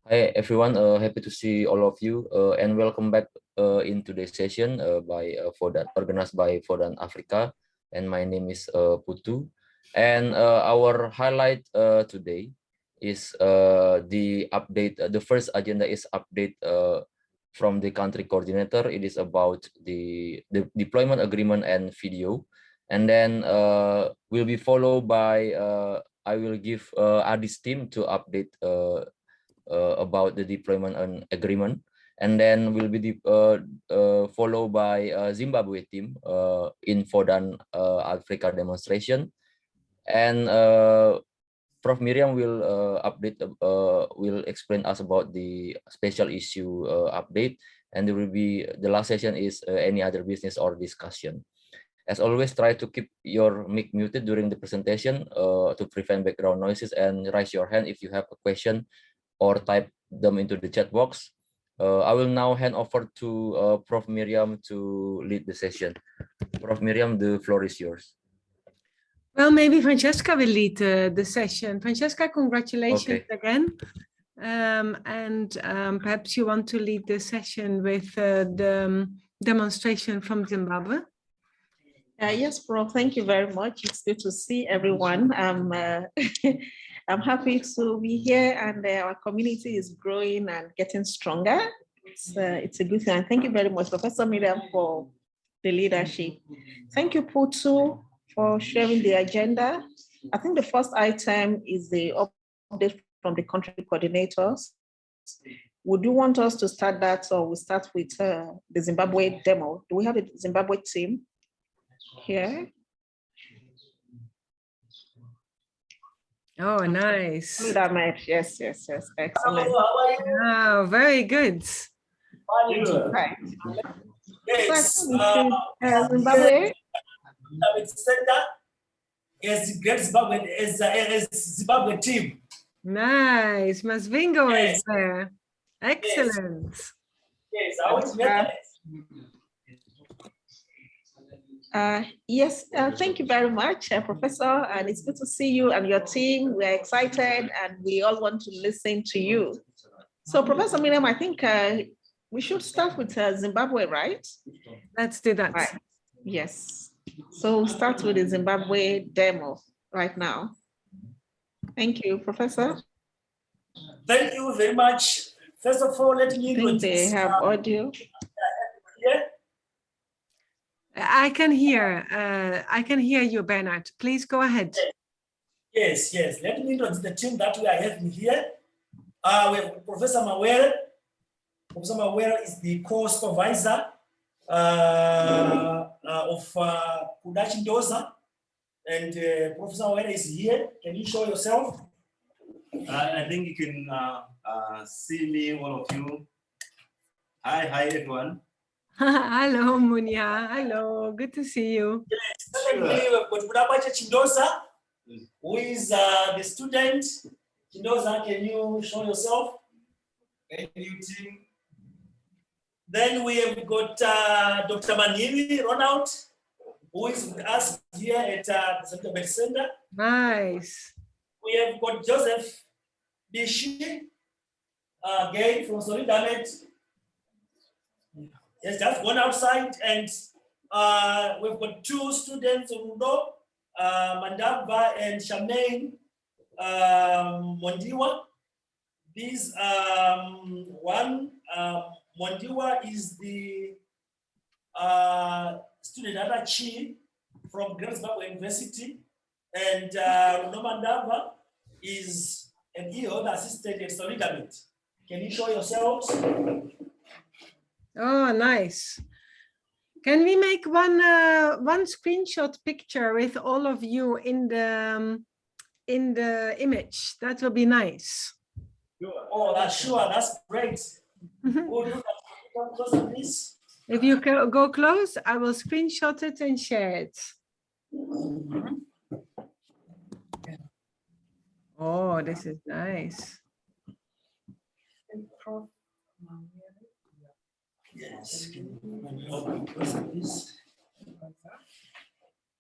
Hi everyone, happy to see all of you and welcome back in today's session by VODAN, organized by VODAN Africa, and my name is Putu. And our highlight today is the update. The first agenda is update from the country coordinator. It is about the deployment agreement and video, and then will be followed by I will give Adi's team to update about the deployment and agreement, and then will be followed by Zimbabwe team in VODAN Africa demonstration, and Prof. Miriam will update, will explain us about the special issue update, and there will be the last session is any other business or discussion. As always, try to keep your mic muted during the presentation to prevent background noises, and raise your hand if you have a question or type them into the chat box. I will now hand over to Prof. Miriam to lead the session. Prof. Miriam, the floor is yours. Well, maybe Francesca will lead the session. Francesca, congratulations again. Perhaps you want to lead the session with the demonstration from Zimbabwe. Yes, Prof. Thank you very much. It's good to see everyone. I'm happy to be here, and our community is growing and getting stronger. It's a good thing. And thank you very much, Professor Miriam, for the leadership. Thank you, Putu, for sharing the agenda. I think the first item is the update from the country coordinators. Would you want us to start that, or we start with the Zimbabwe demo? Do we have a Zimbabwe team here? Oh, nice. Yes, excellent. Wow, very good. Right. Yes. Zimbabwe. Center is great Zimbabwe as Zimbabwe team. Nice. Masvingo is there. Excellent. Yes, I want to make Yes, thank you very much, Professor, and it's good to see you and your team. We're excited and we all want to listen to you. So, Professor Miriam, I think we should start with Zimbabwe, right? Let's do that. Right. Yes. So we'll start with the Zimbabwe demo right now. Thank you, Professor. Thank you very much. First of all, let me introduce. They have audio. Yeah. I can hear you, Bernard. Please go ahead. Yes. Let me introduce the team that we are having here. We have Professor Mawere. Professor Mawere is the co-supervisor of Kudachi Ndoza. And Professor Mawere is here. Can you show yourself? I think you can see me, all of you. Hi, everyone. Hello, Munya. Hello, good to see you. Yes, secondly, we've got Kudachi Chindoza, who is the student. Chindoza, can you show yourself? Thank you, team. Then we have got Dr. Manili Ronald, who is with us here at the Center Med Center. Nice. We have got Joseph Bishi, again from Solidamet. Yes, just gone outside, and we've got two students, Rudo Mandaba and Shamaine Mondiwa. These one Mondiwa is the student Adachi from Great Zimbabwe University, and Rudo Mandaba is an EO assistant at Solidamet. Can you show yourselves? Oh, nice. Can we make one screenshot picture with all of you in the image? That will be nice. Oh, that's sure. That's great. If you go close, I will screenshot it and share it. Oh, this is nice.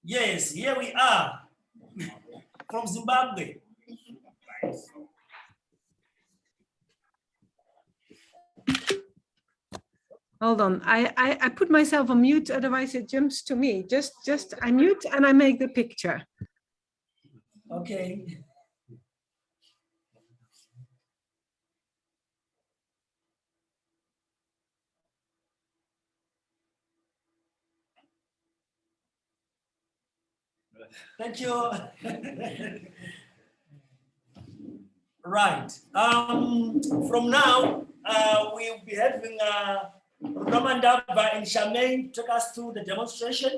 Yes, here we are from Zimbabwe. Hold on. I put myself on mute, otherwise it jumps to me. Just I mute and I make the picture. Okay. Thank you. Right. From now, we'll be having Ramandaba and Charmaine take us through the demonstration.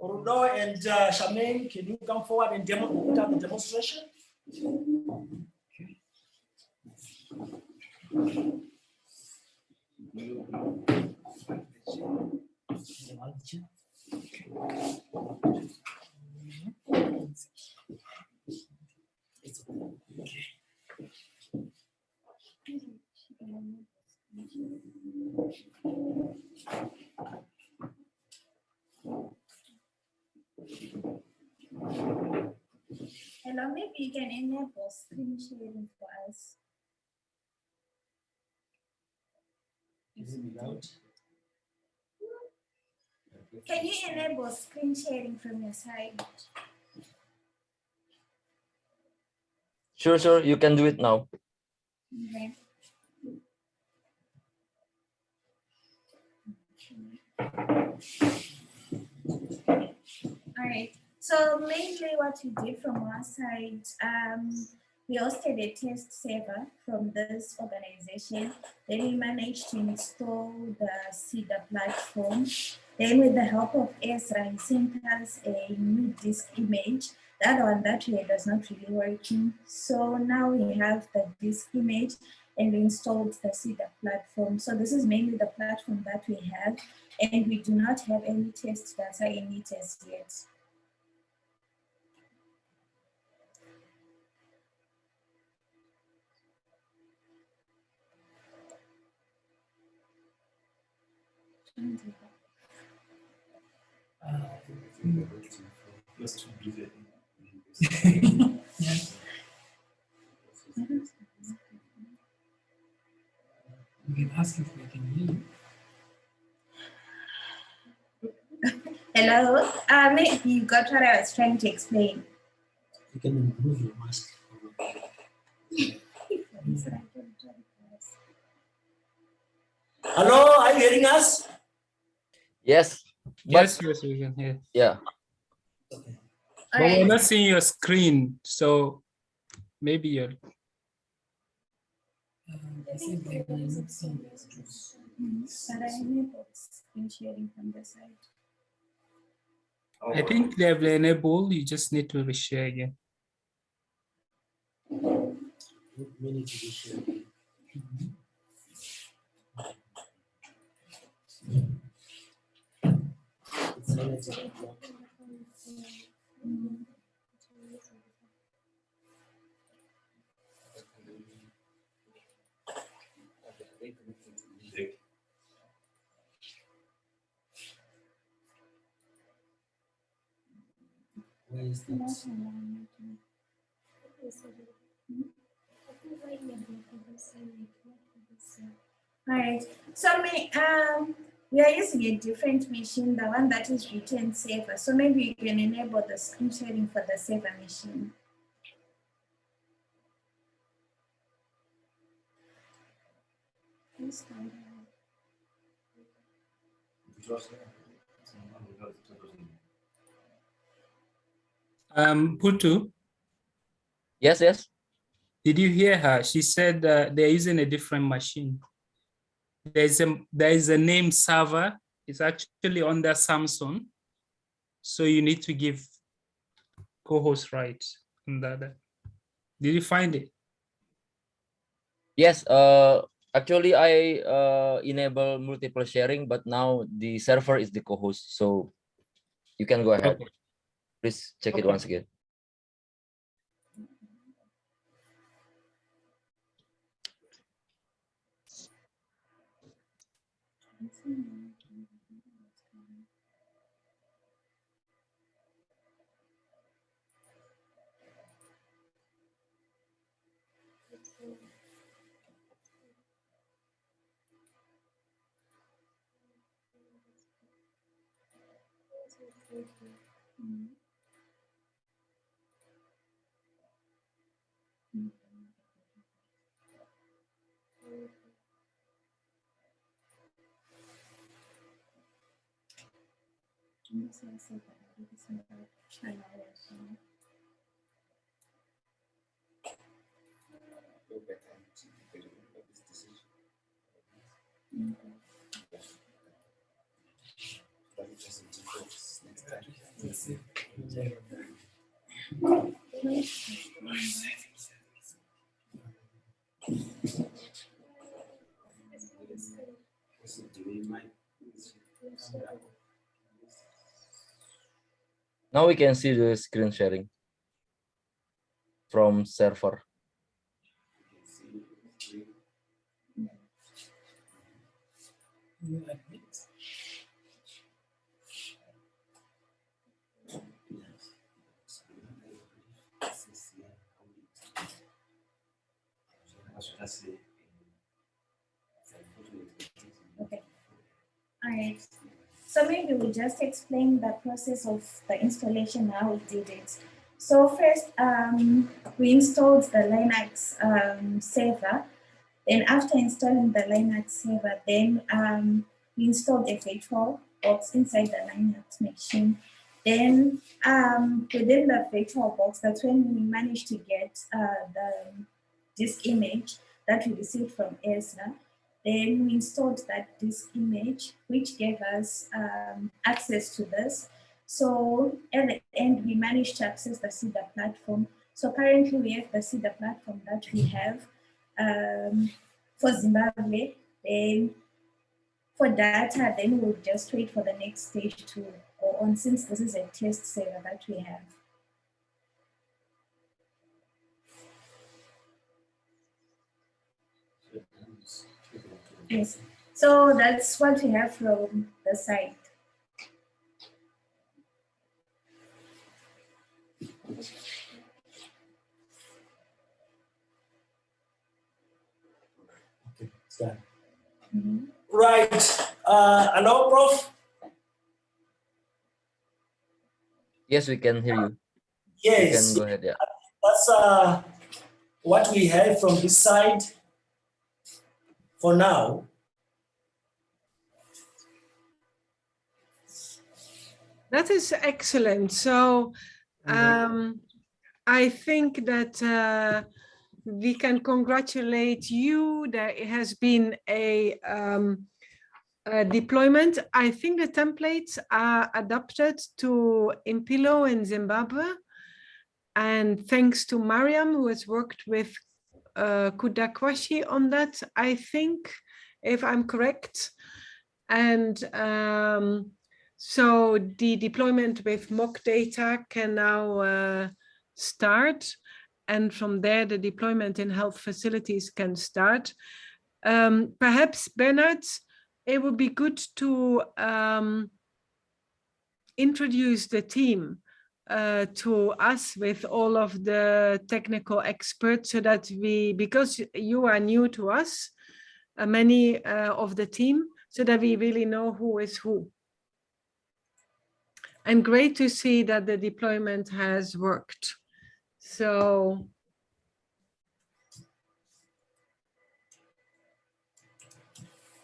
Rudo and Charmaine, can you come forward and put up the demonstration? Hello, maybe you can enable screen sharing for us. Can you enable screen sharing from your side? Sure, you can do it now. Okay. All right. So mainly what we did from our side, we hosted a test server from this organization. Then we managed to install the CEDA platform. Then with the help of Ezra, he sent us a new disk image. The other one that way was not really working. So now we have the disk image and we installed the CEDA platform. So this is mainly the platform that we have, and we do not have any test data in it as yet. We can ask if we can hear you. Hello, maybe you got what I was trying to explain. You can improve your mask. Hello, are you hearing us? Yes. Yes, we can hear. Yeah. All But we're right. not seeing your screen, so maybe you're. But I enabled screen sharing from the side. I think they have enabled. You just need to reshare again. We need to reshare. Where is that? All right. So we are using a different machine, the one that is written saver. So maybe you can enable the screen sharing for the saver machine. Putu, Yes. did you hear her? She said they're using a different machine. There is a name server. It's actually under Samsung. So you need to give co-host rights on that. Did you find it? Yes. Actually, I enable multiple sharing, but now the server is the co-host, so you can go ahead. Okay. Please check it Okay. once again. Now we can see the screen sharing from server. Okay. All right. So maybe we'll just explain the process of the installation, how we did it. So first, we installed the Linux server. Then after installing the Linux server, then we installed a virtual box inside the Linux machine. Then within the virtual box, that's when we managed to get the disk image that we received from ESA. Then we installed that disk image, which gave us access to this. So at the end, we managed to access the CEDA platform. So currently we have the CEDA platform that we have for Zimbabwe. Then for data, then we'll just wait for the next stage to go on, since this is a test server that we have. Yes, so that's what we have from the site. Okay, it's done. Right. Hello, Prof. Yes, we can hear you. Yes. You can go ahead. Yeah. That's what we have from this side for now. That is excellent. So I think that we can congratulate you. There has been a deployment. I think the templates are adapted to Impilo in Zimbabwe. And thanks to Mariam, who has worked with Kudakwashi on that, I think, if I'm correct. And so the deployment with mock data can now start. And from there, the deployment in health facilities can start. Perhaps, Bernard, it would be good to introduce the team to us with all of the technical experts, so that we, because you are new to us, many of the team, so that we really know who is who. And great to see that the deployment has worked. So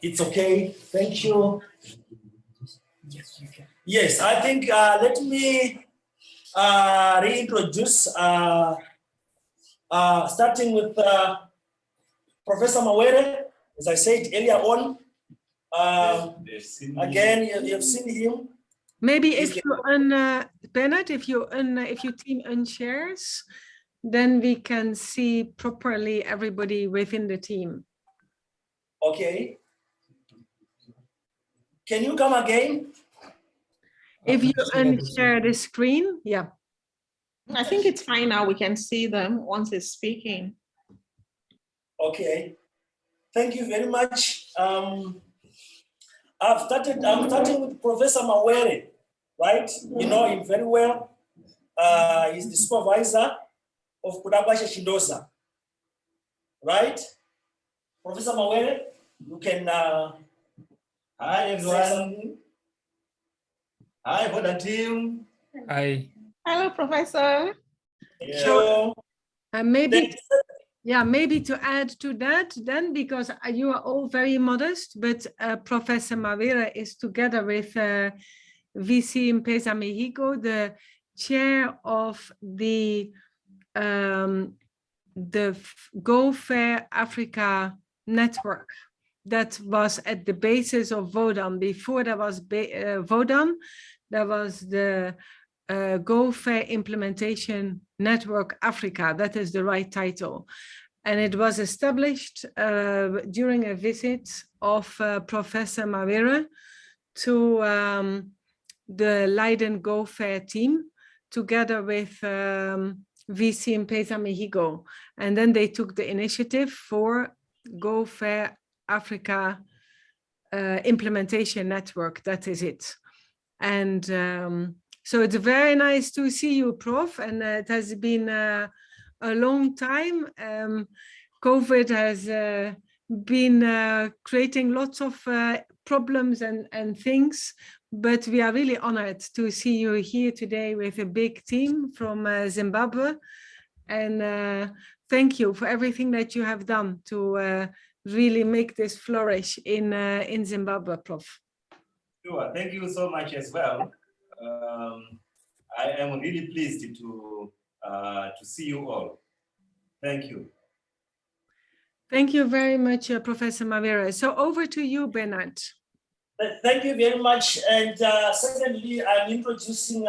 It's okay. Thank you. Yes, you can. Yes, I think let me reintroduce, starting with Professor Mawere. As I said earlier on, again, you've seen him. maybe if you Bernard, if you team unshares, then we can see properly everybody within the team. Okay. Can you come again? If you unshare the screen, yeah. I think it's fine now. We can see them once it's speaking. Okay. Thank you very much. I'm starting with Professor Mawere, right? You know him very well. He's the supervisor of Kudabasha Shindosa, right? Professor Mawere, you can Hi everyone. Hi, VODAN team. Hi. Hello, Professor. So, maybe, Thanks. yeah, maybe to add to that then, because you are all very modest, but Professor Mavera is together with VC Mpeza Mexico, the chair of the Go Fair Africa network that was at the basis of VODAN. Before there was VODAN, there was the Go Fair Implementation Network Africa. That is the right title. And it was established during a visit of Professor Mavera to the Leiden Go Fair team, together with VC Mpeza Mexico. And then they took the initiative for Go Fair Africa implementation network. That is it. And so it's very nice to see you, Prof. And it has been a long time. COVID has been creating lots of problems and things, but we are really honored to see you here today with a big team from Zimbabwe. And thank you for everything that you have done to really make this flourish in Zimbabwe, Prof. Sure, thank you so much as well. I am really pleased to see you all. Thank you. Thank you very much, Professor Mavera. So over to you, Bernard. Thank you very much. And secondly, I'm introducing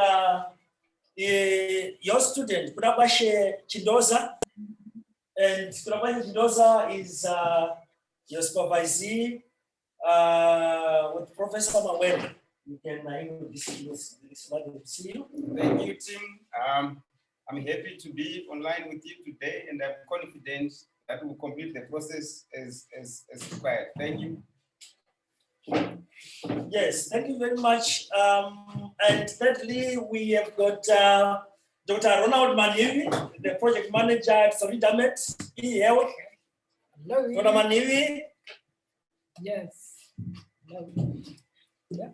your student, Kudabashe Chindoza. And Kudabashe Chindoza is your supervisee with Professor Mawere. You can introduce this one to see you. Thank you, team. I'm happy to be online with you today, and I'm confident that we'll complete the process as required. Thank you. Yes, thank you very much. And thirdly, we have got Dr. Ronald Maniwi, the project manager at Solidamet eHealth. Hello. Dr. Maniwi. Yes. Hello. Yeah.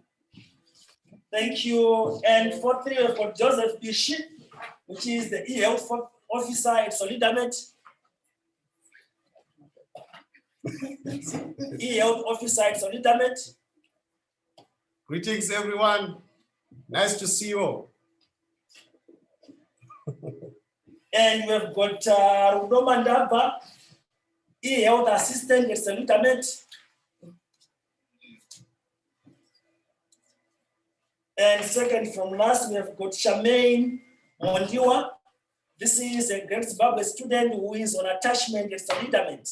Thank you. And fourthly, we've got Joseph Bishi, which is the eHealth officer at Solidamet. eHealth officer at Solidamet. Greetings, everyone. Nice to see you all. And we've got Rudo Mandaba, eHealth assistant at Solidamet. And second from last, we have got Charmaine Mondiwa. This is a Great Zimbabwe student who is on attachment at Solidamet.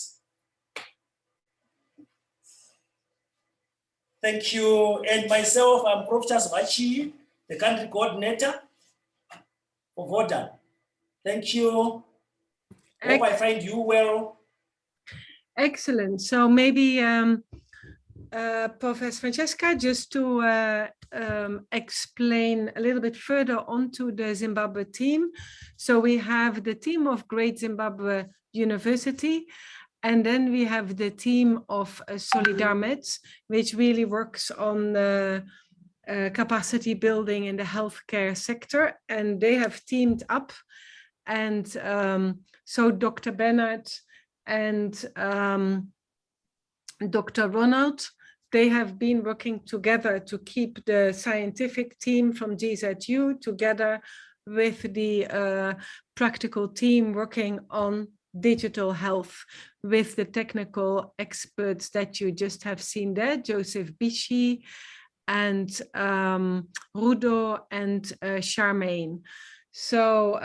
Thank you. And myself, I'm Prof. Charles Machi, the country coordinator for VODAN. Thank you. Hope I find you well. Excellent. So maybe Professor Francesca, just to explain a little bit further onto the Zimbabwe team. So we have the team of Great Zimbabwe University, and then we have the team of Solidarmet, which really works on capacity building in the healthcare sector, and they have teamed up. And so Dr. Bernard and Dr. Ronald, they have been working together to keep the scientific team from GZU together with the practical team working on digital health with the technical experts that you just have seen there, Joseph Bishi and Rudo and Charmaine. So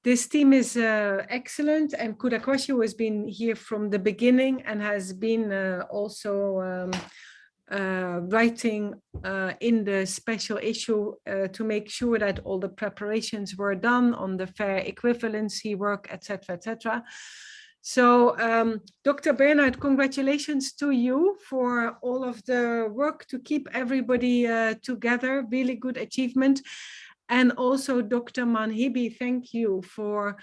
this team is excellent, and Kudakwashi has been here from the beginning and has been also writing in the special issue to make sure that all the preparations were done on the fair equivalency work, etc., etc. So Dr. Bernard, congratulations to you for all of the work to keep everybody together, really good achievement. And also Dr. Manhibi, thank you for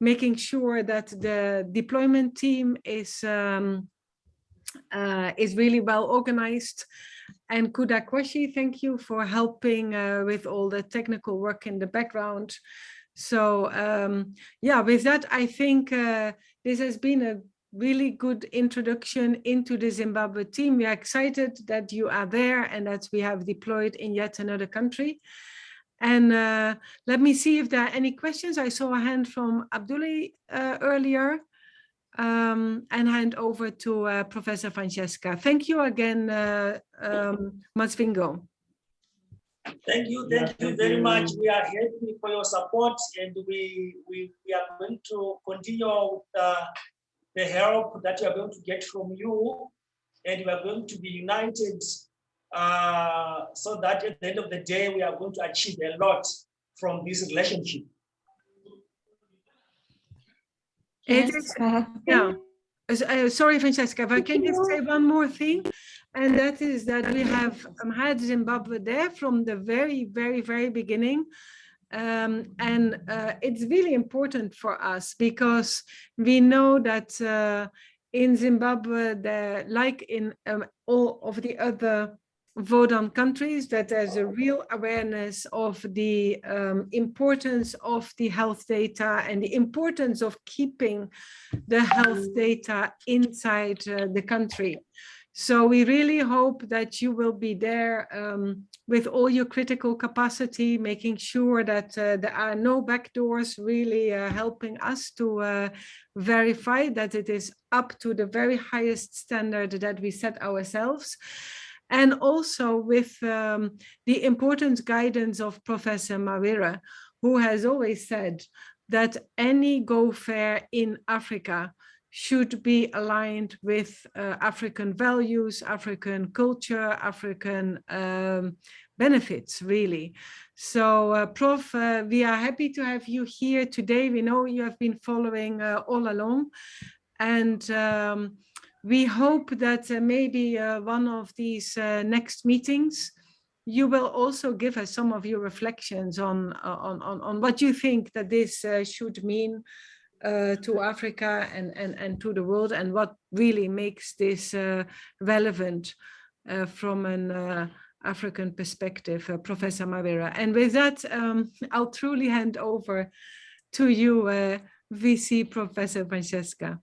making sure that the deployment team is really well organized And Kudakwashi, thank you for helping with all the technical work in the background. So yeah, with that, I think this has been a really good introduction into the Zimbabwe team. We are excited that you are there and that we have deployed in yet another country. And let me see if there are any questions. I saw a hand from Abdullah earlier. And hand over to Professor Francesca. Thank you again, Masvingo. Thank you very much. We are happy for your support, and we are going to continue with the help that we are going to get from you, and we are going to be united so that at the end of the day, we are going to achieve a lot from this relationship. Yes. Yeah. Sorry, Francesca, if I can just say one more thing, and that is that we have had Zimbabwe there from the very beginning. And it's really important for us because we know that in Zimbabwe, like in all of the other VODAN countries, that there's a real awareness of the importance of the health data and the importance of keeping the health data inside the country. So we really hope that you will be there with all your critical capacity, making sure that there are no backdoors, really helping us to verify that it is up to the very highest standard that we set ourselves. And also with the important guidance of Professor Mawira, who has always said that any Go Fair in Africa should be aligned with African values, African culture, African benefits, really. So, Prof, we are happy to have you here today. We know you have been following all along. And we hope that maybe one of these next meetings, you will also give us some of your reflections on what you think that this should mean to Africa and to the world, and what really makes this relevant from an African perspective, Professor Mawira. And with that, I'll truly hand over to you, VC Professor Francesca.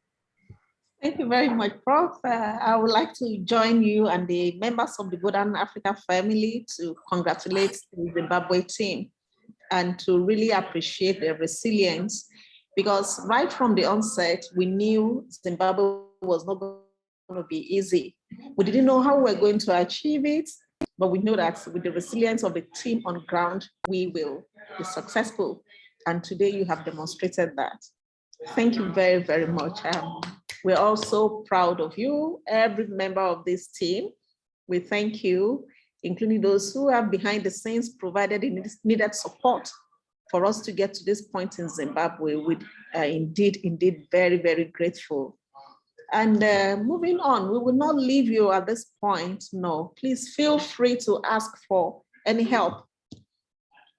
Thank you very much, Prof. I would like to join you and the members of the VODAN Africa family to congratulate the Zimbabwe team and to really appreciate their resilience, because right from the onset, we knew Zimbabwe was not going to be easy. We didn't know how we were going to achieve it, but we know that with the resilience of the team on ground, we will be successful. And today you have demonstrated that. Thank you very much. We're also proud of you, every member of this team. We thank you, including those who are behind the scenes provided the needed support for us to get to this point in Zimbabwe. We are indeed very grateful. And moving on, we will not leave you at this point. No, please feel free to ask for any help.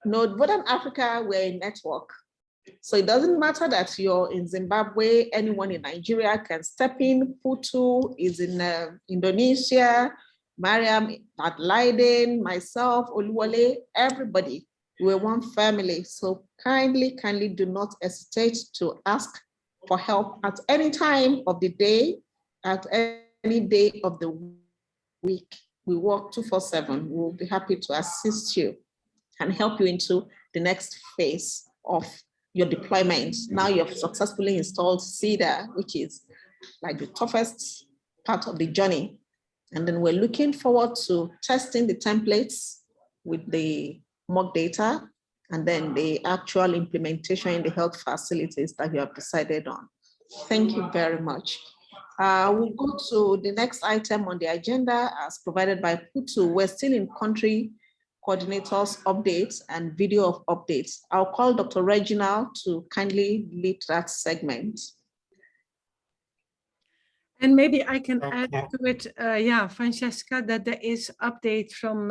No, VODAN Africa, we're a network. So it doesn't matter that you're in Zimbabwe, anyone in Nigeria can step in. Putu is in Indonesia, Mariam at Leiden, myself, Oluwole, everybody. We're one family. So kindly do not hesitate to ask for help at any time of the day, at any day of the week. We work 24/7. We'll be happy to assist you and help you into the next phase of your deployment. Now you've successfully installed CEDA, which is like the toughest part of the journey. And then we're looking forward to testing the templates with the mock data and then the actual implementation in the health facilities that you have decided on. Thank you very much. We'll go to the next item on the agenda as provided by Putu. We're still in country coordinators updates and video of updates. I'll call Dr. Reginald to kindly lead that segment. And maybe I can add to it, Francesca, that there is update from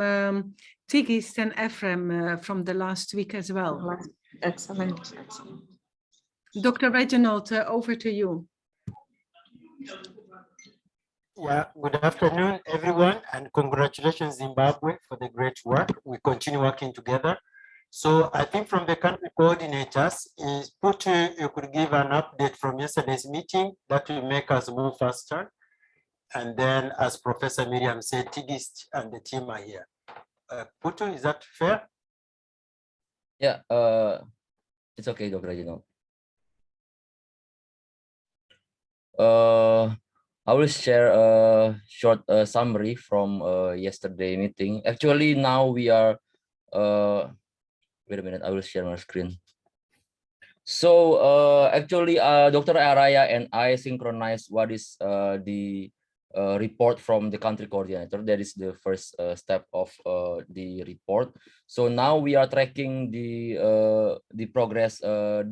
Tigist and Ephraim from the last week as well. Excellent. Dr. Reginald, over to you. Yeah, good afternoon, everyone, and congratulations, Zimbabwe, for the great work. We continue working together. So I think from the country coordinators, is Putu, you could give an update from yesterday's meeting that will make us move faster. And then, as Professor Miriam said, Tigist and the team are here. Putu, is that fair? Yeah, it's okay, Dr. Reginald. I will share a short summary from yesterday meeting. Actually, now we are, wait a minute, I will share my screen. So actually, Dr. Araya and I synchronized what is the report from the country coordinator. That is the first step of the report. So now we are tracking the progress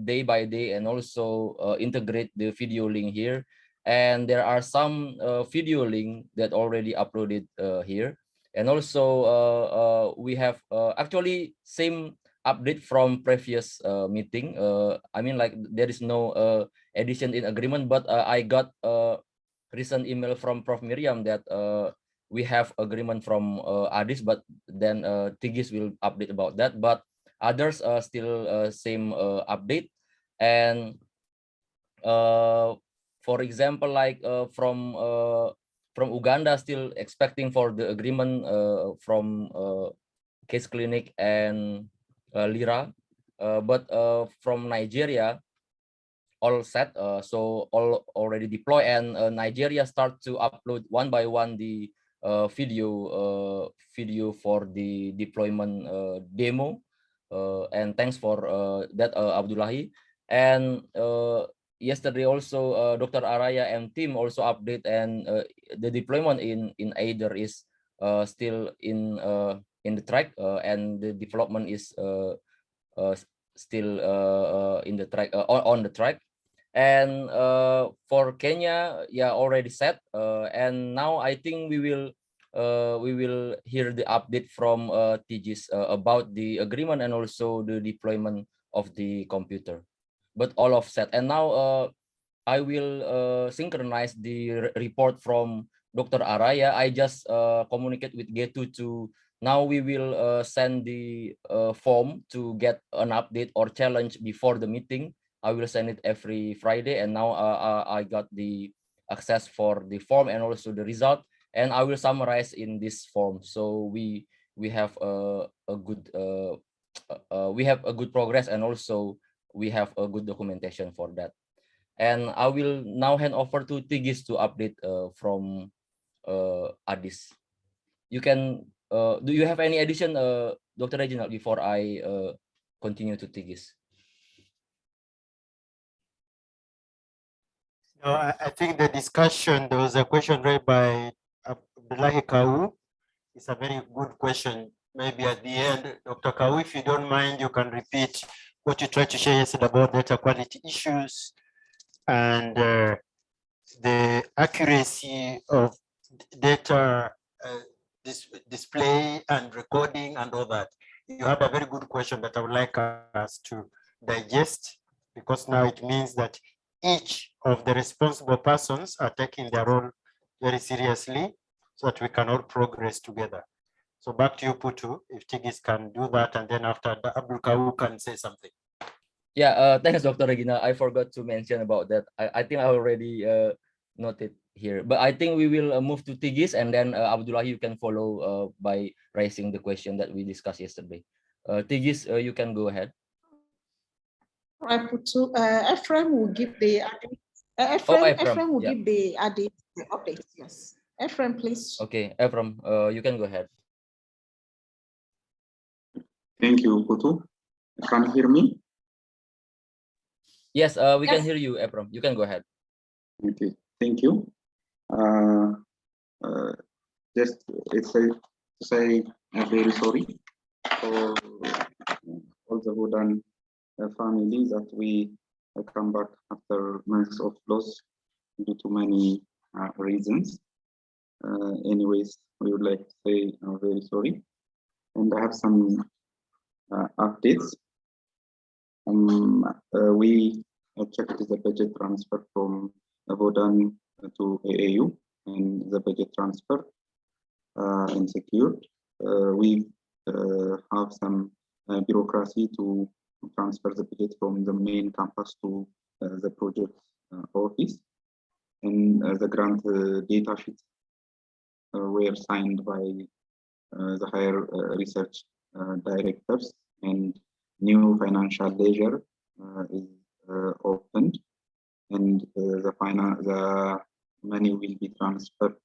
day by day, and also integrate the video link here. And there are some video link that already uploaded here. And also we have actually same update from previous meeting. I mean, like, there is no addition in agreement, but I got recent email from Prof. Miriam that we have agreement from Adis, but then Tigis will update about that. But others still same update. And for example, like from Uganda, still expecting for the agreement from Case Clinic and Lira, but from Nigeria, all set. So all already deployed, and Nigeria start to upload one by one the video for the deployment demo. And thanks for that, Abdullahi. And yesterday also Dr. Araya and team also update, and the deployment in Aider is still in the track, and the development is still in the track, on the track. And for Kenya, yeah, already set. And now I think we will hear the update from Tigis about the agreement and also the deployment of the computer. But all of set. And now I will synchronize the report from Dr. Araya. I just communicate with Getu to now we will send the form to get an update or challenge before the meeting. I will send it every Friday, and now I got the access for the form and also the result, and I will summarize in this form. So we have a good we have a good progress, and also we have a good documentation for that. And I will now hand over to Tigis to update from Adis. You can do you have any addition, Dr. Reginald, before I continue to Tigis? No, I think the discussion, there was a question raised by Abdullahi Kau. It's a very good question. Maybe at the end, Dr. Kau, if you don't mind, you can repeat what you tried to share yesterday about data quality issues and the accuracy of data display and recording and all that. You have a very good question that I would like us to digest, because now it means that each of the responsible persons are taking their role very seriously so that we can all progress together. So back to you, Putu, if Tigis can do that, and then after Abdul Kau can say something. Yeah, thanks, Dr. Regina. I forgot to mention about that. I think I already noted here, but I think we will move to Tigis, and then Abdullah, you can follow by raising the question that we discussed yesterday. Tigis, you can go ahead. Right, Putu. Ephraim will give the Ephraim will give the update. Yes, Ephraim, please. Okay, Ephraim, you can go ahead. Thank you, Putu. Can you hear me? Yes, we can hear you, Ephraim. You can go ahead. Okay, thank you. Just to say I'm very sorry for all the VODAN family that we come back after months of loss due to many reasons. Anyways, we would like to say I'm very sorry. And I have some updates. We checked the budget transfer from VODAN to AAU, and the budget transfer and secured. We have some bureaucracy to transfer the budget from the main campus to the project office, and the grant data sheets were signed by the higher research directors, and new financial ledger is opened, and the money will be transferred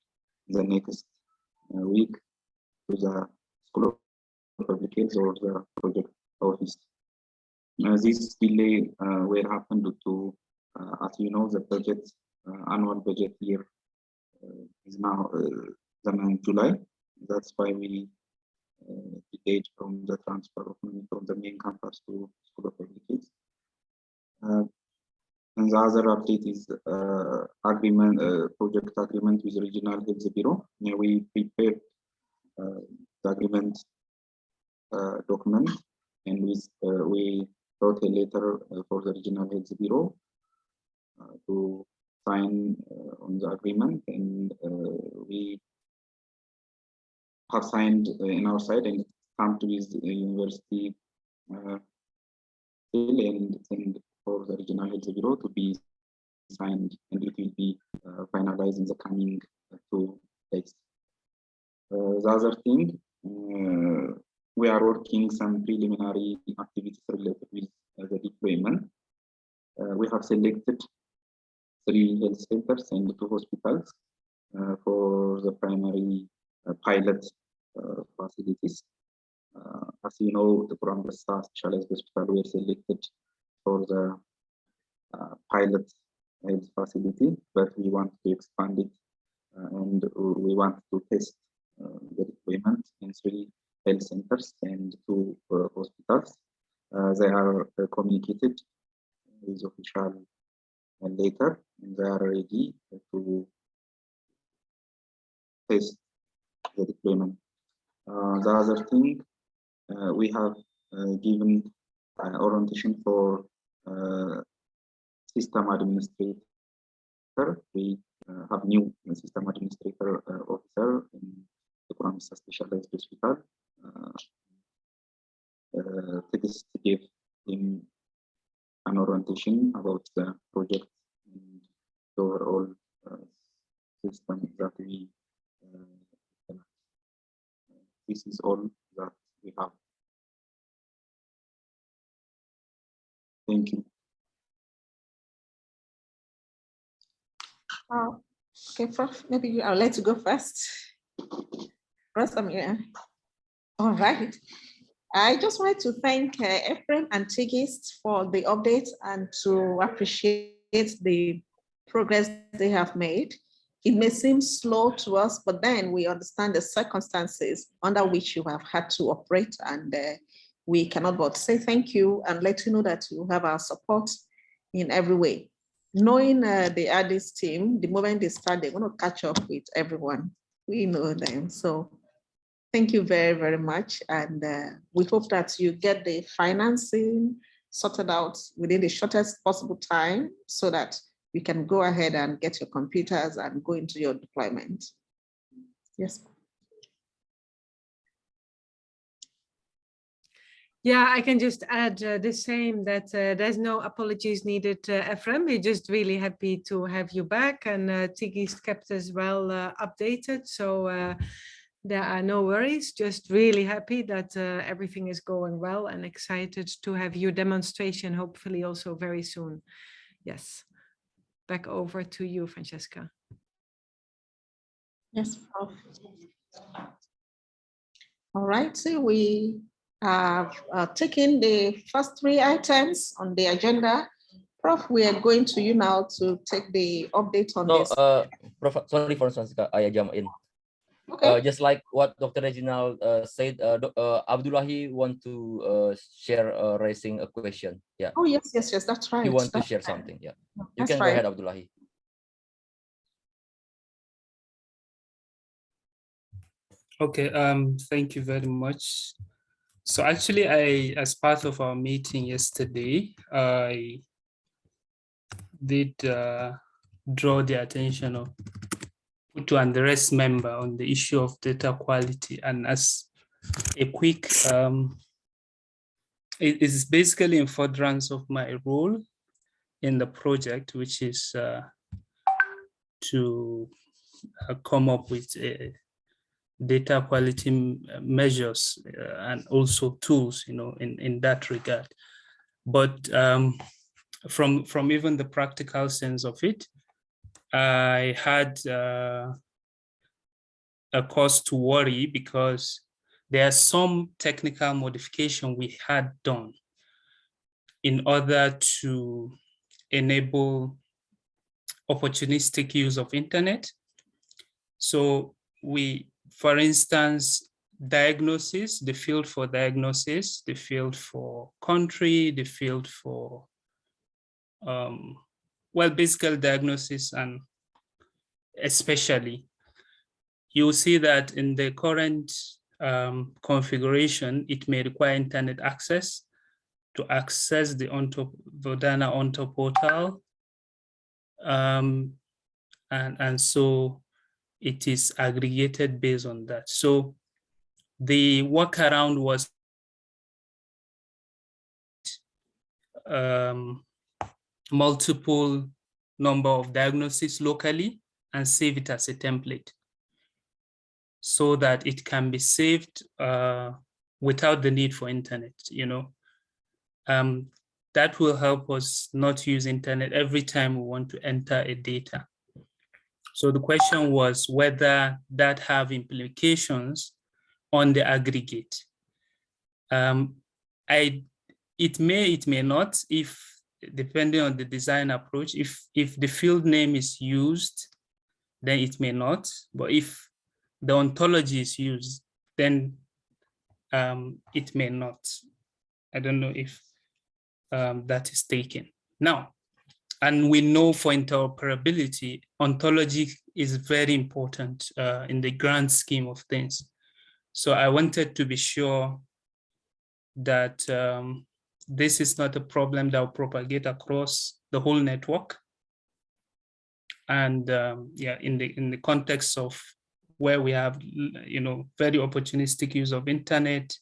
the next week to the School of Public Health or the project office. This delay will happen due to, as you know, the budget annual budget year is now the month July. That's why we delayed from the transfer of money from the main campus to School of Public Health. And the other update is agreement, project agreement with Regional Health Bureau. We prepared the agreement document, and we wrote a letter for the Regional Health Bureau to sign on the agreement, and we have signed in our side and stamped with the university still, and for the Regional Health Bureau to be signed, and it will be finalized in the coming 2 days. The other thing, we are working some preliminary activities related with the deployment. We have selected 3 health centers and 2 hospitals for the primary pilot facilities. As you know, the Kurambasa Specialized Hospital were selected for the pilot health facility, but we want to expand it, and we want to test the deployment in 3 health centers and 2 hospitals. They are communicated with official later, and they are ready to test the deployment. The other thing, we have given orientation for system administrator. We have new system administrator officer in the Kurambasa Specialized Hospital. This gave him an orientation about the project and the overall system that we this is all that we have. Thank you. Okay, Prof, maybe I'll let you go first. All right. I just wanted to thank Ephraim and Tigist for the updates and to appreciate the progress they have made. It may seem slow to us, but then we understand the circumstances under which you have had to operate, and we cannot but say thank you and let you know that you have our support in every way. Knowing the Addis team, the moment they start, they're going to catch up with everyone. We know them. So thank you very, very much. And we hope that you get the financing sorted out within the shortest possible time so that you can go ahead and get your computers and go into your deployment. Yes. Yeah, I can just add the same, that there's no apologies needed, Ephraim. We're just really happy to have you back, and Tigist kept us well updated. So there are no worries, just really happy that everything is going well, and excited to have your demonstration, hopefully also very soon. Yes. Back over to you, Francesca. Yes, Prof. All right, so we have taken the first 3 items on the agenda. Prof, we are going to you now to take the update on this. Prof, sorry for Francesca, I jump in. Okay. Just like what Dr. Reginald said, Abdullahi want to share raising a question. Yeah. Oh, yes, that's right. You want to share something. Yeah. You can go ahead, Abdullahi. Okay, thank you very much. So actually, as part of our meeting yesterday, I did draw the attention of Putu and the rest member on the issue of data quality. And as a quick, it is basically in furtherance of my role in the project, which is to come up with data quality measures and also tools, in that regard. But from even the practical sense of it, I had a cause to worry because there are some technical modification we had done in order to enable opportunistic use of internet. So we, for instance, diagnosis, the field for diagnosis, the field for country, the field for, well, basically diagnosis, and especially, you'll see that in the current configuration, it may require internet access to access the VODAN onto portal. And so it is aggregated based on that. So the workaround was multiple number of diagnoses locally and save it as a template so that it can be saved without the need for internet, that will help us not use internet every time we want to enter a data. So the question was whether that have implications on the aggregate. It may not, if depending on the design approach, if the field name is used, then it may not. But if the ontology is used, then it may not. I don't know if that is taken. Now, and we know for interoperability, ontology is very important in the grand scheme of things. So I wanted to be sure that this is not a problem that will propagate across the whole network. And yeah, in the context of where we have, very opportunistic use of internet,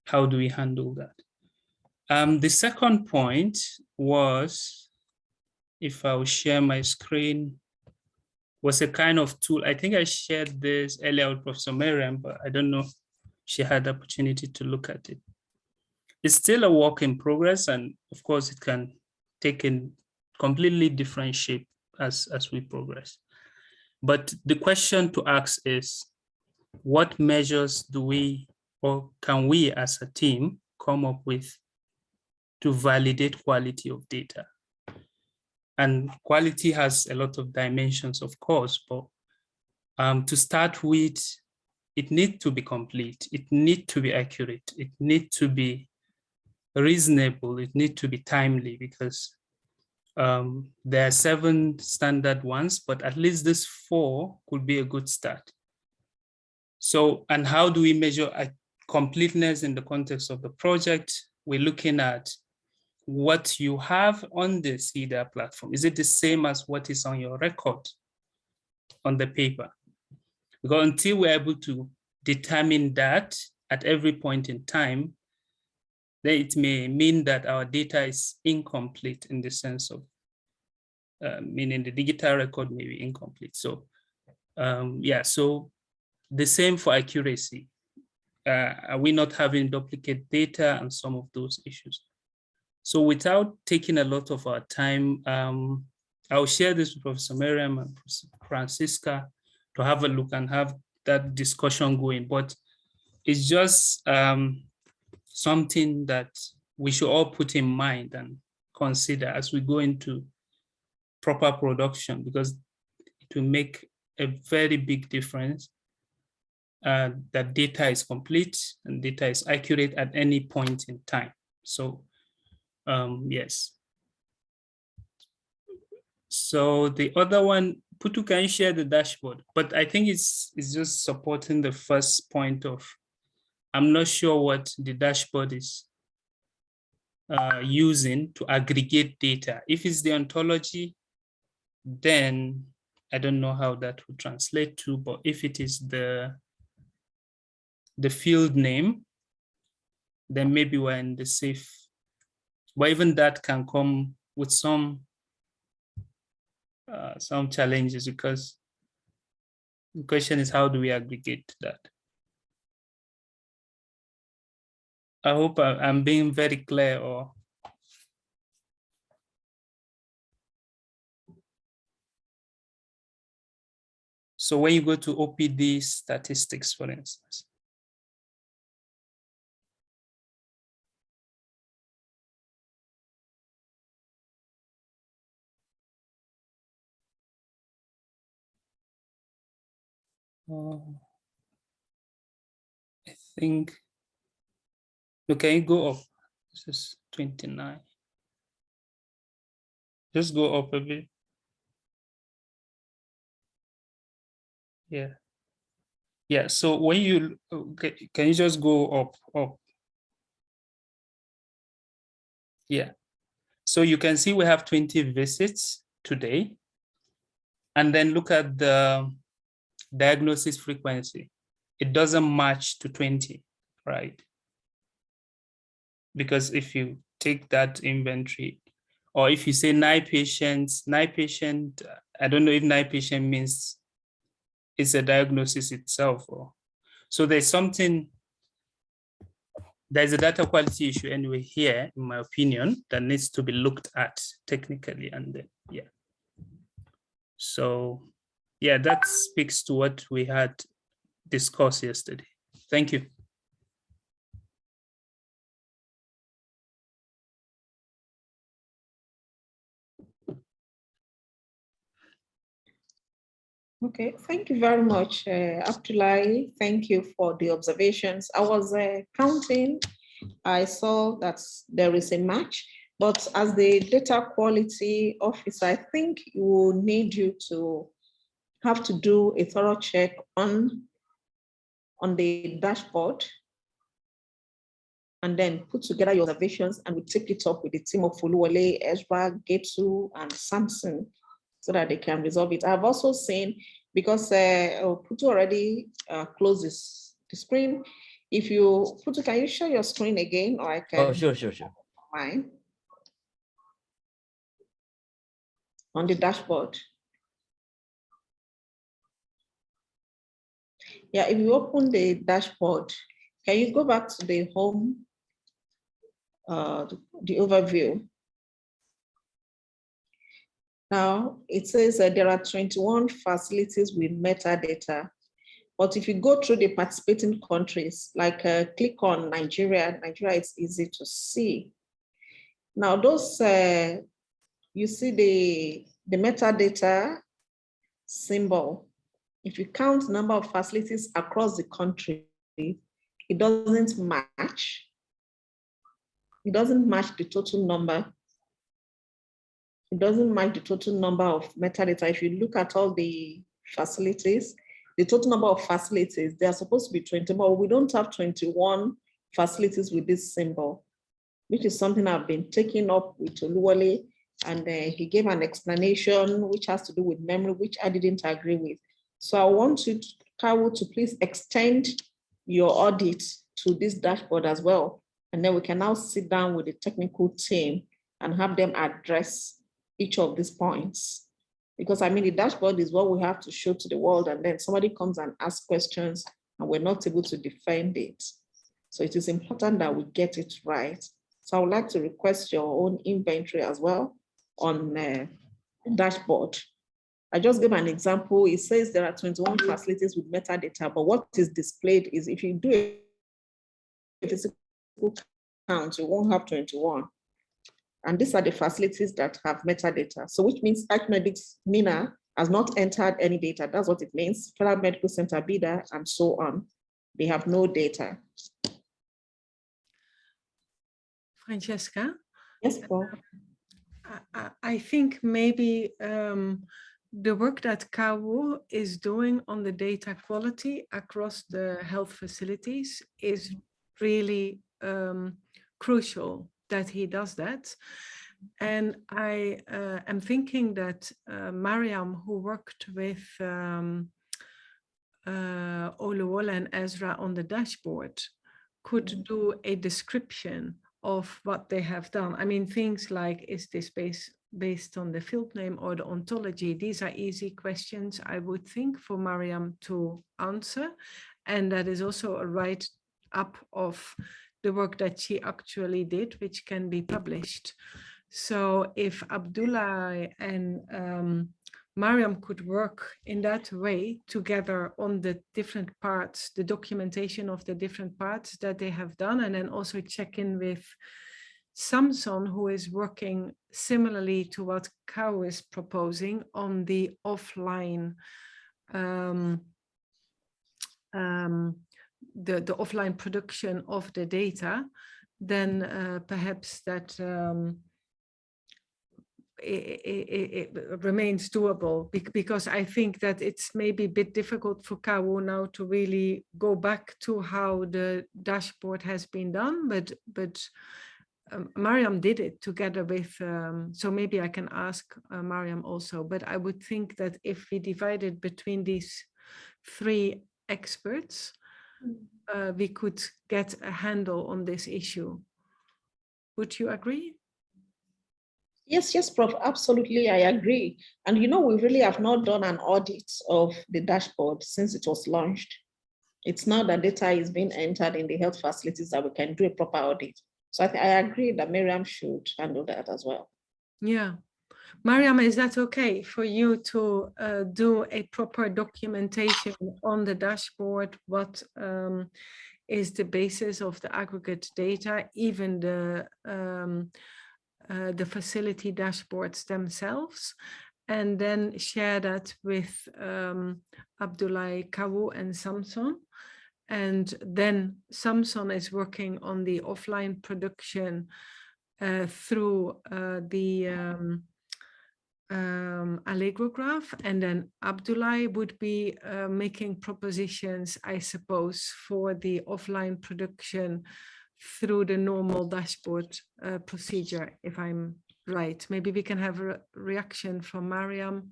how do we handle that? The second point was, if I will share my screen, was a kind of tool. I think I shared this earlier with Professor Miriam, but I don't know if she had the opportunity to look at it. It's still a work in progress, and of course it can take a completely different shape as we progress. But the question to ask is, what measures do we, or can we as a team come up with to validate quality of data? And quality has a lot of dimensions, of course, but to start with, it needs to be complete, it needs to be accurate, it needs to be reasonable, it needs to be timely, because there are 7 standard ones, but at least this 4 could be a good start. So, and how do we measure completeness in the context of the project? We're looking at what you have on the CEDA platform. Is it the same as what is on your record on the paper? Because until we're able to determine that at every point in time, then it may mean that our data is incomplete in the sense of, meaning the digital record may be incomplete. So yeah, so the same for accuracy. Are we not having duplicate data and some of those issues? So without taking a lot of our time, I'll share this with Professor Miriam and Professor Francisca to have a look and have that discussion going. But it's just something that we should all put in mind and consider as we go into proper production, because it will make a very big difference that data is complete and data is accurate at any point in time. So yes. So the other one, Putu, can you share the dashboard? But I think it's just supporting the first point of, I'm not sure what the dashboard is using to aggregate data. If it's the ontology, then I don't know how that would translate to, but if it is the field name, then maybe we're in the safe. But even that can come with some challenges, because the question is, how do we aggregate that? I hope I'm being very clear. Or so when you go to OPD statistics, for instance, I think, look, can you go up? This is 29. Just go up a bit. Yeah. Yeah, so when you, can you just go up? Yeah. So you can see we have 20 visits today. And then look at the diagnosis frequency. It doesn't match to 20, right? Because if you take that inventory, or if you say 9 patients, I don't know if 9 patient means it's a diagnosis itself. So there's a data quality issue anyway here, in my opinion, that needs to be looked at technically. And then, yeah. So yeah, that speaks to what we had discussed yesterday. Thank you. Okay, thank you very much, Abdullahi. Thank you for the observations. I was counting, I saw that there is a match, but as the data quality officer, I think it will need you to have to do a thorough check on the dashboard and then put together your observations, and we take it up with the team of Fuluwale, Ezra, Getu, and Samson, so that they can resolve it. I've also seen, because Putu already closes the screen. If you, Putu, can you share your screen again, or I can? Oh, sure. Mine. On the dashboard. Yeah, if you open the dashboard, can you go back to the home, the overview? Now, it says that there are 21 facilities with metadata. But if you go through the participating countries, like click on Nigeria, it's easy to see. Now, those, you see the metadata symbol. If you count the number of facilities across the country, it doesn't match. It doesn't match the total number. It doesn't match the total number of metadata. If you look at all the facilities, the total number of facilities, they are supposed to be 20, but we don't have 21 facilities with this symbol, which is something I've been taking up with Oluwole, and he gave an explanation which has to do with memory, which I didn't agree with. So I want you, Kawu, to please extend your audit to this dashboard as well. And then we can now sit down with the technical team and have them address each of these points. Because I mean, the dashboard is what we have to show to the world, and then somebody comes and asks questions and we're not able to defend it. So it is important that we get it right. So I would like to request your own inventory as well on the dashboard. I just gave an example. It says there are 21 facilities with metadata, but what is displayed is, if you do a physical count, you won't have 21. And these are the facilities that have metadata. So which means Acmedics Mina has not entered any data. That's what it means. Federal Medical Center, BIDA, and so on. They have no data. Francesca? Yes, Paul. I think maybe the work that Kawu is doing on the data quality across the health facilities is really crucial that he does that. And I am thinking that Mariam, who worked with Oluwola and Ezra on the dashboard, could do a description of what they have done. I mean, things like, is this based on the field name or the ontology? These are easy questions, I would think, for Mariam to answer. And that is also a write-up of the work that she actually did, which can be published. So if Abdullah and Mariam could work in that way together on the different parts, the documentation of the different parts that they have done, and then also check in with Samson, who is working similarly to what Kao is proposing on the offline, the offline production of the data, then perhaps that it remains doable, because I think that it's maybe a bit difficult for Kao now to really go back to how the dashboard has been done, but Mariam did it together with, so maybe I can ask Mariam also, but I would think that if we divided between these three experts, we could get a handle on this issue. Would you agree? Yes, Prof, absolutely, I agree. And you know, we really have not done an audit of the dashboard since it was launched. It's now that data is being entered in the health facilities that we can do a proper audit. So I agree that Miriam should handle that as well. Yeah. Mariam, is that okay for you to do a proper documentation on the dashboard? What is the basis of the aggregate data, even the facility dashboards themselves, and then share that with Abdullah, Kawu, and Samson. And then Samson is working on the offline production through the Allegro graph, and then Abdullah would be making propositions, I suppose, for the offline production through the normal dashboard procedure, if I'm right. Maybe we can have a reaction from Mariam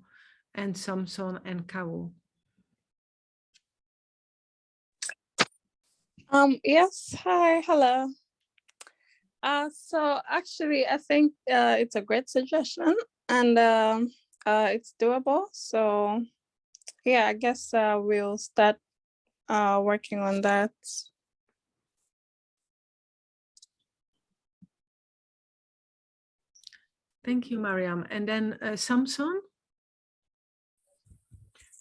and Samson and Kawu. Yes, hi, hello. So actually, I think it's a great suggestion, and it's doable. So yeah, I guess we'll start working on that. Thank you, Mariam. And then Samson?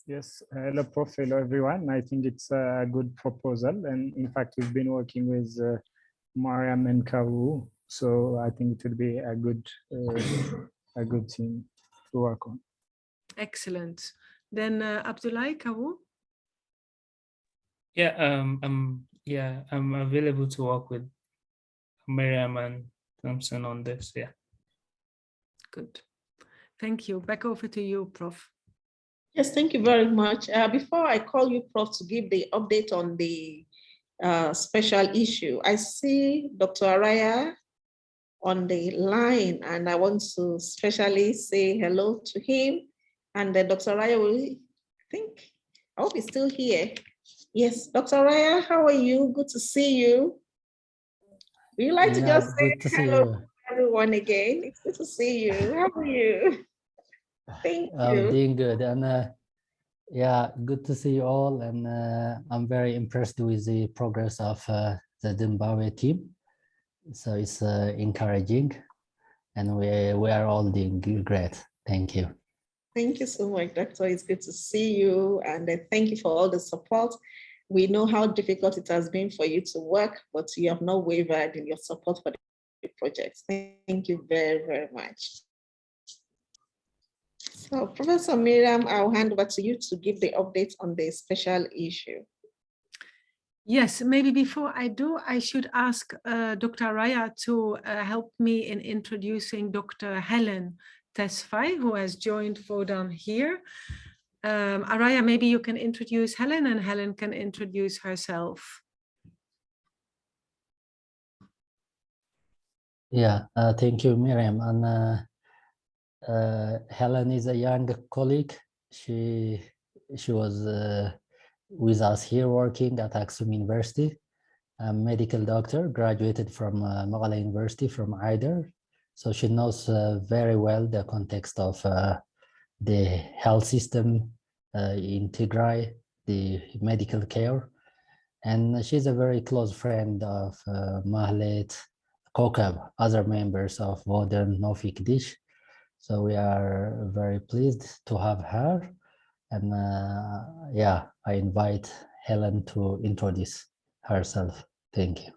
Yes, hello, Prof. Hello, everyone. I think it's a good proposal. And in fact, we've been working with Mariam and Kawu. So I think it would be a good team to work on. Excellent. Then Abdullah, Kawu? Yeah, I'm available to work with Mariam and Thompson on this. Yeah. Good. Thank you. Back over to you, Prof. Yes, thank you very much. Before I call you, Prof, to give the update on the special issue, I see Dr. Araya on the line, and I want to especially say hello to him. And Dr. Araya will, I hope he's still here. Yes, Dr. Araya, how are you? Good to see you. Would you like to just say hello to everyone again? It's good to see you. How are you? Thank you. Doing good, and yeah, good to see you all. And I'm very impressed with the progress of the Zimbabwe team. So it's encouraging, and we are all doing great. Thank you. Thank you so much, Doctor. It's good to see you, and thank you for all the support. We know how difficult it has been for you to work, but you have not wavered in your support for the project. Thank you very, very much. So, Professor Miriam, I'll hand over to you to give the update on the special issue. Yes, maybe before I do, I should ask Dr. Araya to help me in introducing Dr. Helen Tesfaye, who has joined VODAN here. Araya, maybe you can introduce Helen, and Helen can introduce herself. Yeah, thank you, Miriam. And Helen is a young colleague. She was with us here working at Aksum University. A medical doctor, graduated from Malala University from IDER. So she knows very well the context of the health system in Tigray, the medical care. And she's a very close friend of Mahlet, Kokab, other members of VODAN Nofik Dish. So we are very pleased to have her. And yeah, I invite Helen to introduce herself. Thank you.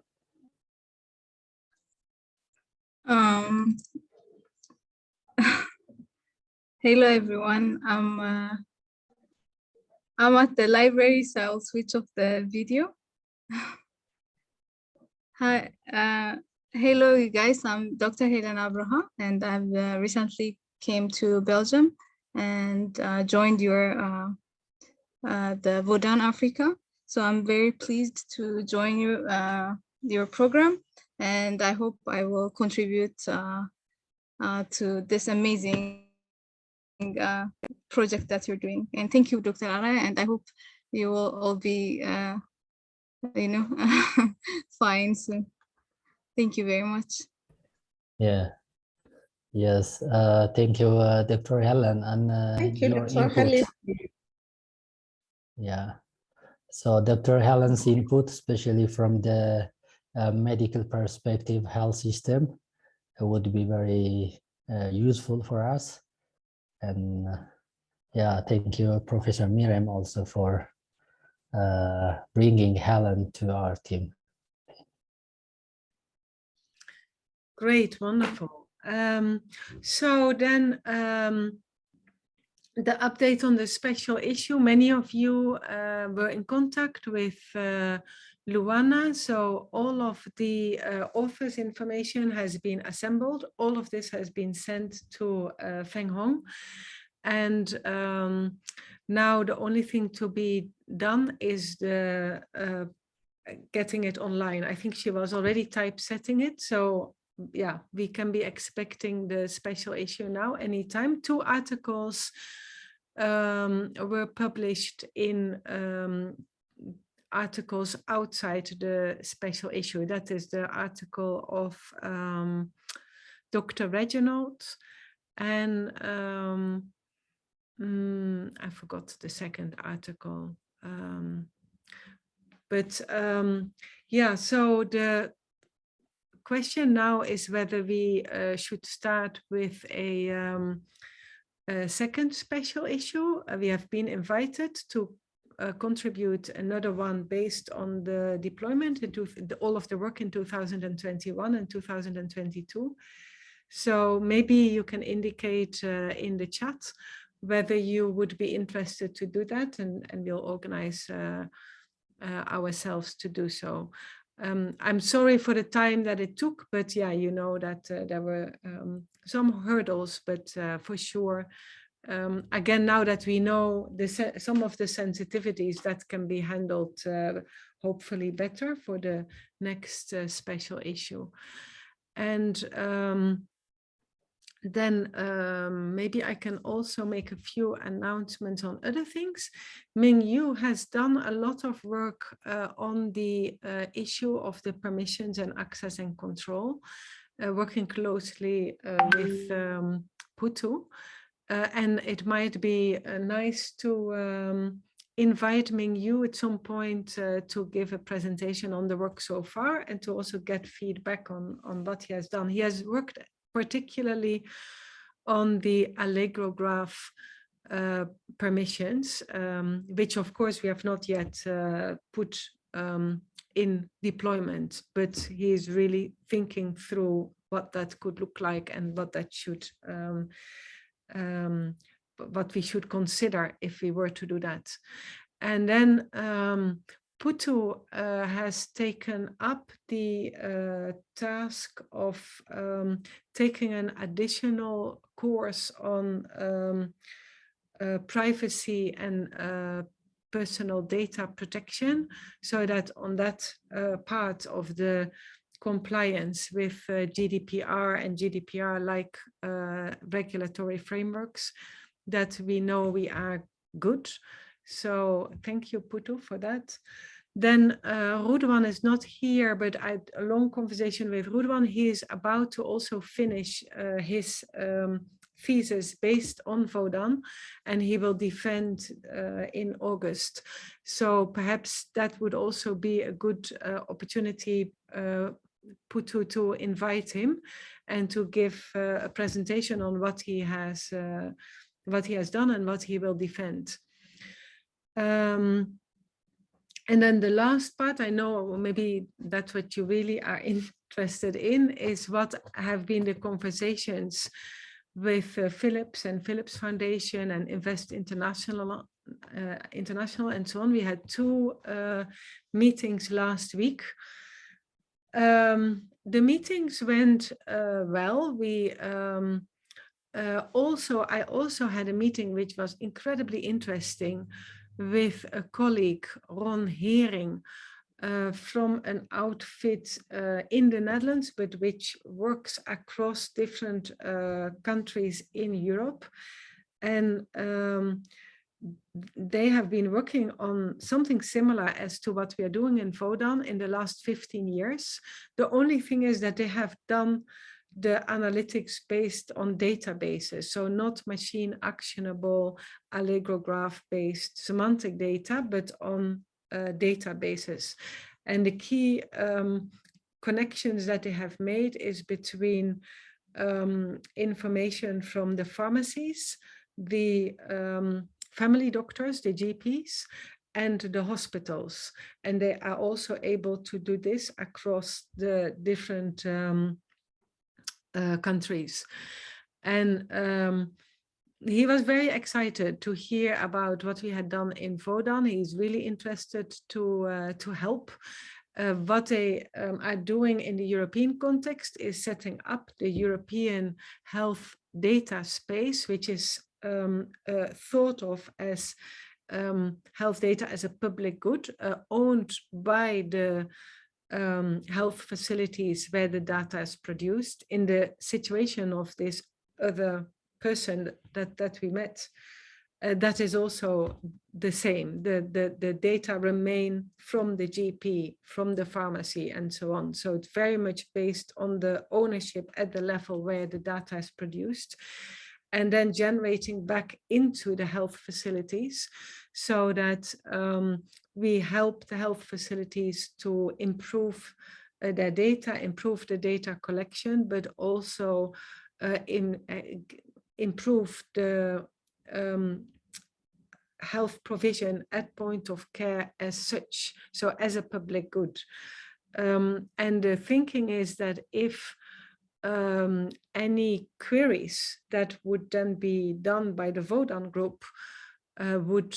Hello everyone. I'm at the library, so I'll switch off the video. Hi, hello you guys. I'm Dr. Helen Abraham, and I've recently came to Belgium and joined your the VODAN Africa. So I'm very pleased to join you your program, and I hope I will contribute to this amazing project that you're doing. And thank you, Dr. Ara, and I hope you will all be, you know, fine soon. Thank you very much. Yeah. Yes. Thank you, Dr. Helen, and Thank you, your Dr. input. Helen. Yeah. So Dr. Helen's input, especially from the medical perspective, health system, would be very useful for us. And yeah, thank you, Professor Miriam, also for bringing Helen to our team. Great, wonderful. So then the update on the special issue, many of you were in contact with Luana, so all of the authors' information has been assembled. All of this has been sent to Feng Hong. And now the only thing to be done is the getting it online. I think she was already typesetting it, so yeah, we can be expecting the special issue now anytime. 2 articles were published in articles outside the special issue. That is the article of Dr. Reginald and I forgot the second article. Yeah, so the question now is whether we should start with a second special issue. We have been invited to contribute another one based on the deployment into all of the work in 2021 and 2022. So maybe you can indicate in the chat whether you would be interested to do that, and we'll organize ourselves to do so. I'm sorry for the time that it took, but yeah, you know that there were some hurdles, but for sure, again, now that we know some of the sensitivities, that can be handled hopefully better for the next special issue. And then maybe I can also make a few announcements on other things. Ming Yu has done a lot of work on the issue of the permissions and access and control, working closely with Putu. And it might be nice to invite Ming Yu at some point to give a presentation on the work so far, and to also get feedback on what he has done. He has worked particularly on the Allegro graph permissions, which of course we have not yet put in deployment, but he is really thinking through what that could look like and what that should, what we should consider if we were to do that. And then Putu has taken up the task of taking an additional course on privacy and personal data protection, so that on that part of the compliance with GDPR and GDPR-like regulatory frameworks, that we know we are good. So thank you, Putu, for that. Then Rudwan is not here, but I had a long conversation with Rudwan. He is about to also finish his thesis based on VODAN, and he will defend in August. So perhaps that would also be a good opportunity, Putu, to invite him and to give a presentation on what he has done and what he will defend. And then the last part, I know maybe that's what you really are interested in, is what have been the conversations with Philips and Philips Foundation and Invest International, and so on. We had 2 meetings last week. The meetings went well. I also had a meeting which was incredibly interesting with a colleague, Ron Hering, from an outfit in the Netherlands, but which works across different countries in Europe. And they have been working on something similar as to what we are doing in VODAN in the last 15 years. The only thing is that they have done the analytics based on databases, so not machine actionable, allegrograph based semantic data, but on databases. And the key connections that they have made is between information from the pharmacies, the family doctors, the GPs, and the hospitals. And they are also able to do this across the different countries. And he was very excited to hear about what we had done in VODAN. He's really interested to help. What they are doing in the European context is setting up the European health data space, which is thought of as health data as a public good, owned by the health facilities where the data is produced. In the situation of this other person that we met, that is also the same. The data remain from the GP, from the pharmacy, and so on. So it's very much based on the ownership at the level where the data is produced, and then generating back into the health facilities, so that we help the health facilities to improve their data, improve the data collection, but also improve the health provision at point of care as such, so as a public good. And the thinking is that if any queries that would then be done by the VODAN group would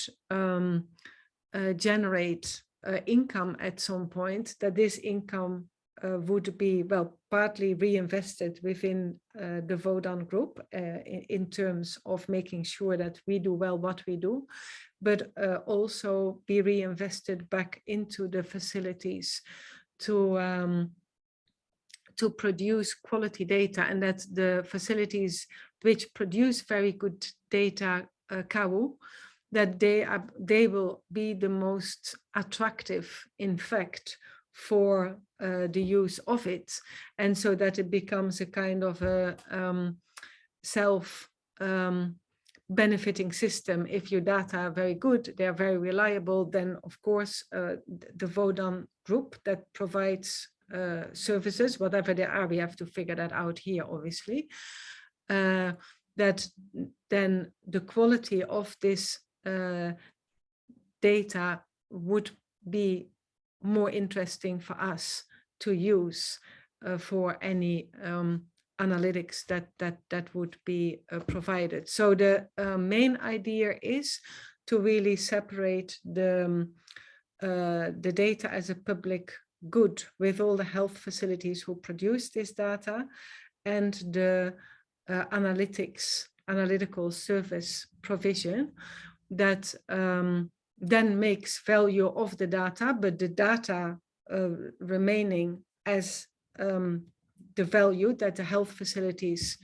generate income at some point, that this income would be, well, partly reinvested within the VODAN group in terms of making sure that we do well what we do, but also be reinvested back into the facilities to produce quality data, and that the facilities which produce very good data, KAU, that they will be the most attractive, in fact, for the use of it, and so that it becomes a kind of a self benefiting system. If your data are very good, they are very reliable, then of course the VODAN group that provides services, whatever they are, we have to figure that out here, obviously, that then the quality of this data would be more interesting for us to use for any analytics that would be provided. So the main idea is to really separate the data as a public good with all the health facilities who produce this data, and the analytical service provision that then makes value of the data, but the data remaining as the value that the health facilities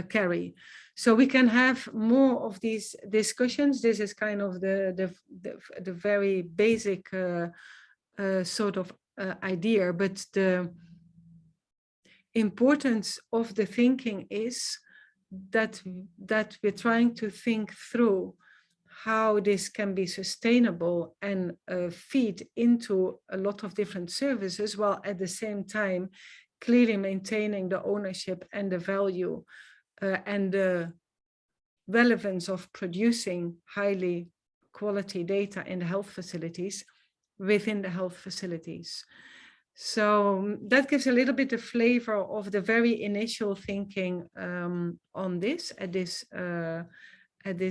carry. So we can have more of these discussions. This is kind of the very basic sort of idea, but the importance of the thinking is that we're trying to think through how this can be sustainable and feed into a lot of different services, while at the same time clearly maintaining the ownership and the value and the relevance of producing highly quality data in the health facilities within the health facilities. So that gives a little bit of flavor of the very initial thinking on this at this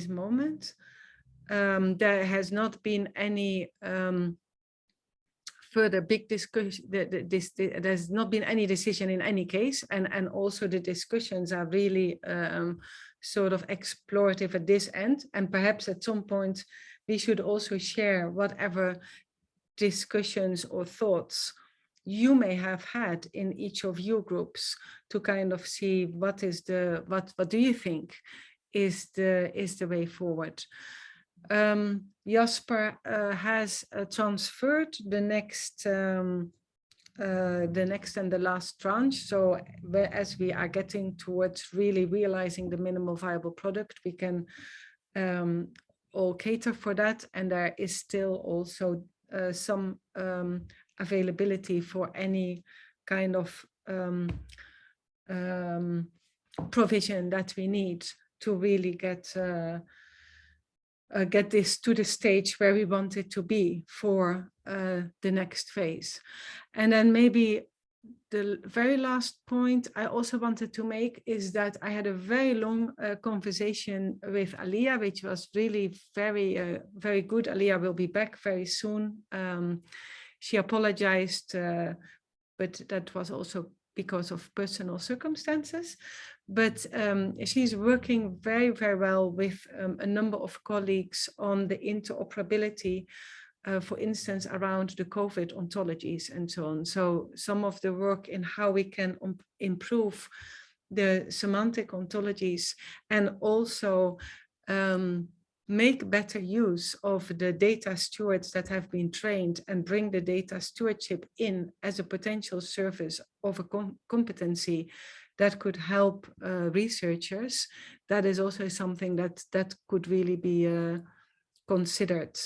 moment. There has not been any further big discussion. There's not been any decision in any case, and also the discussions are really sort of explorative at this end. And perhaps at some point we should also share whatever discussions or thoughts you may have had in each of your groups to kind of see what is the what do you think is the way forward. Jasper has transferred the next and the last tranche. So as we are getting towards really realizing the minimal viable product, we can all cater for that. And there is still also some availability for any kind of provision that we need to really get this to the stage where we want it to be for the next phase. And then maybe the very last point I also wanted to make is that I had a very long conversation with Aliyah, which was really very, very good. Aliyah will be back very soon. She apologized, but that was also because of personal circumstances. But she's working very, very well with a number of colleagues on the interoperability, for instance, around the COVID ontologies and so on. So some of the work in how we can improve the semantic ontologies and also make better use of the data stewards that have been trained and bring the data stewardship in as a potential service of a competency that could help researchers. That is also something that could really be considered.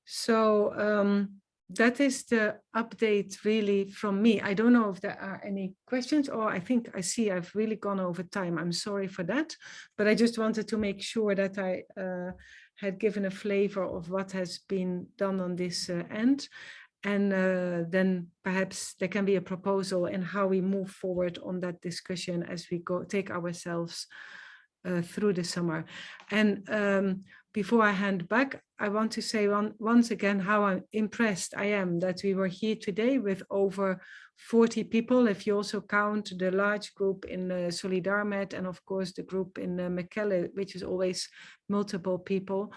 So that is the update really from me. I don't know if there are any questions, or I think I see I've really gone over time. I'm sorry for that, but I just wanted to make sure that I had given a flavor of what has been done on this end. And then perhaps there can be a proposal in how we move forward on that discussion as we take ourselves through the summer. And before I hand back, I want to say once again how impressed I am that we were here today with over 40 people, if you also count the large group in Solidarmed and of course the group in Mekelle, which is always multiple people.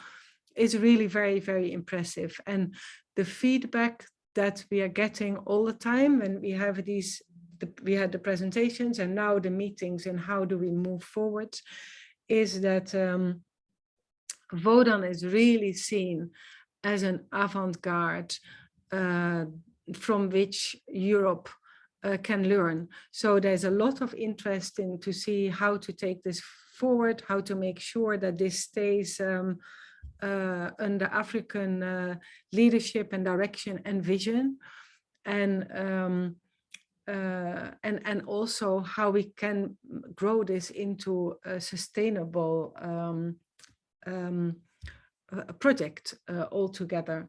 It's really very, very impressive. And the feedback that we are getting all the time, and we have we had the presentations and now the meetings and how do we move forward, is that VODAN is really seen as an avant-garde from which Europe can learn. So there's a lot of interest in to see how to take this forward, how to make sure that this stays under African leadership and direction and vision, and also how we can grow this into a sustainable project altogether.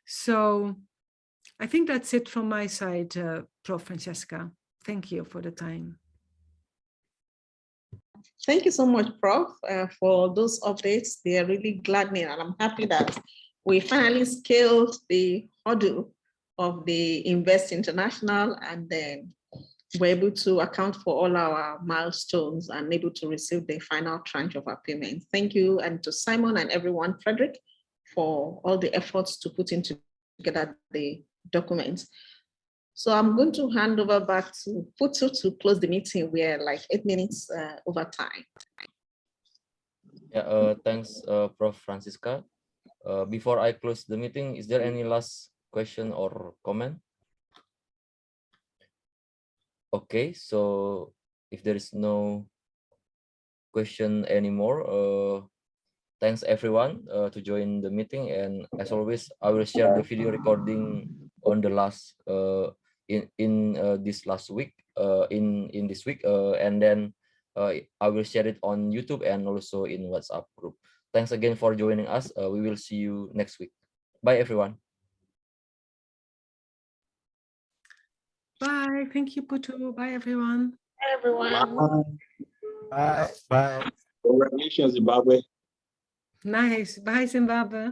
So I think that's it from my side, Prof. Francesca. Thank you for the time. Thank you so much, Prof, for those updates. They are really gladdening, and I'm happy that we finally scaled the hurdle of the Invest International, and then we're able to account for all our milestones and able to receive the final tranche of our payment. Thank you, and to Simon and everyone, Frederick, for all the efforts to put into together the documents. So I'm going to hand over back to Putu to close the meeting. We're like 8 minutes over time. Yeah, thanks, Prof. Francisca. Before I close the meeting, is there any last question or comment? Okay, so if there is no question anymore, thanks everyone to join the meeting, and as always, I will share the video recording on the last in this last week in this week, and then I will share it on YouTube and also in WhatsApp group. Thanks again for joining us. We will see you next week. Bye everyone. Bye. Thank you, Putu. Bye, everyone. Bye, everyone. Bye. Bye. Congratulations, Zimbabwe. Nice. Bye, Zimbabwe.